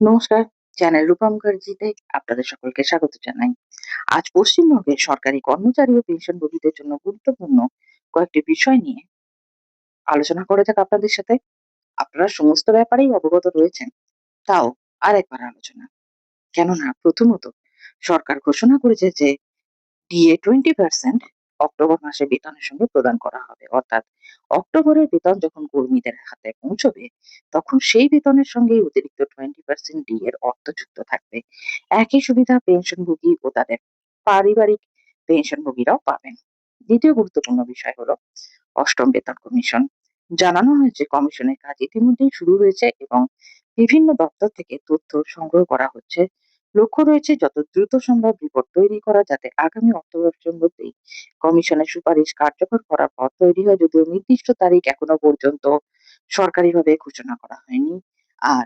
নমস্কার, চ্যানেল রূপা মুখার্জিতে আপনাদের সকলকে স্বাগত জানাই। আজ পশ্চিমবঙ্গের সরকারি কর্মচারী ও পেনশনভোগীদের জন্য গুরুত্বপূর্ণ কয়েকটি বিষয় নিয়ে আলোচনা করে থাকি আপনাদের সাথে। আপনারা সমস্ত ব্যাপারেই অবগত রয়েছেন, তাও আরেকবার আলোচনা। কেননা প্রথমত সরকার ঘোষণা করেছে যে ডিএ 20% অক্টোবর মাসে বেতনের সঙ্গে প্রদান করা হবে। অর্থাৎ অক্টোবরের বেতন যখন কর্মীদের হাতে পৌঁছবে, তখন সেই বেতনের সঙ্গে অতিরিক্ত 20% ডিএ এর অর্থ যুক্ত থাকবে। একই সুবিধা পেনশনভোগী ও তাদের পারিবারিক পেনশনভোগীরাও পাবেন। দ্বিতীয় গুরুত্বপূর্ণ বিষয় হলো অষ্টম বেতন কমিশন। জানানো হয়েছে কমিশনের কাজ ইতিমধ্যেই শুরু হয়েছে এবং বিভিন্ন দপ্তর থেকে তথ্য সংগ্রহ করা হচ্ছে। লক্ষ্য রয়েছে যত দ্রুত সম্ভব রিপোর্ট তৈরি করা, যাতে আগামী অক্টোবরের মধ্যেই কমিশনের সুপারিশ কার্যকর করার পথ তৈরি হয়, যদিও নির্দিষ্ট তারিখ এখনো পর্যন্ত সরকারিভাবে ঘোষণা করা হয়নি। আর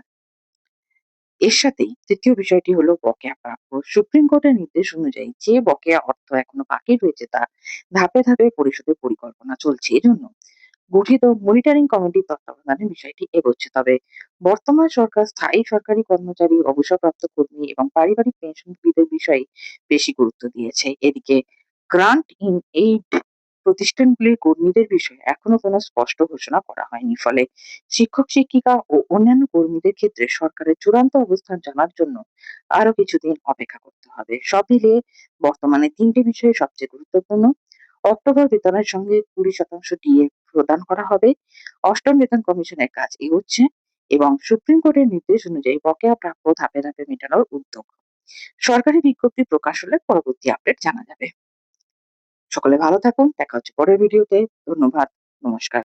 এর সাথেই তৃতীয় বিষয়টি হলো বকেয়া প্রাপ্য। সুপ্রিম কোর্টের নির্দেশ অনুযায়ী যে বকেয়া অর্থ এখনো বাকি রয়েছে তা ধাপে ধাপে পরিশোধের পরিকল্পনা চলছে। এজন্য গঠিত মনিটরিং কমিটির তত্ত্বাবধানে বিষয়টি এগোচ্ছে। তবে বর্তমান সরকার স্থায়ী সরকারি কর্মচারী, অবসরপ্রাপ্ত কর্মী এবং পারিবারিক পেনশনভোগীদের বিষয়ে বেশি গুরুত্ব দিয়েছে। এদিকে গ্রান্ট ইন এইড প্রতিষ্ঠানগুলির কর্মীদের বিষয়ে এখনো কোনো স্পষ্ট ঘোষণা করা হয়নি। ফলে শিক্ষক, শিক্ষিকা ও অন্যান্য কর্মীদের ক্ষেত্রে সরকারের চূড়ান্ত অবস্থান জানার জন্য আরো কিছুদিন অপেক্ষা করতে হবে। সব মিলিয়ে বর্তমানে ৩টি বিষয় সবচেয়ে গুরুত্বপূর্ণ। অক্টোবর বেতনের সঙ্গে 20% ডিএ প্রদান করা হবে। অষ্টম বেতন কমিশনের কাজ এগোচ্ছে এবং সুপ্রিম কোর্টের নির্দেশ অনুযায়ী বকেয়া প্রাপ্য ধাপে ধাপে মেটানোর উদ্যোগ। সরকারি বিজ্ঞপ্তি প্রকাশ হলে পরবর্তী আপডেট জানা যাবে। সকলে ভালো থাকুন। দেখা হচ্ছে পরের ভিডিওতে। ধন্যবাদ। নমস্কার।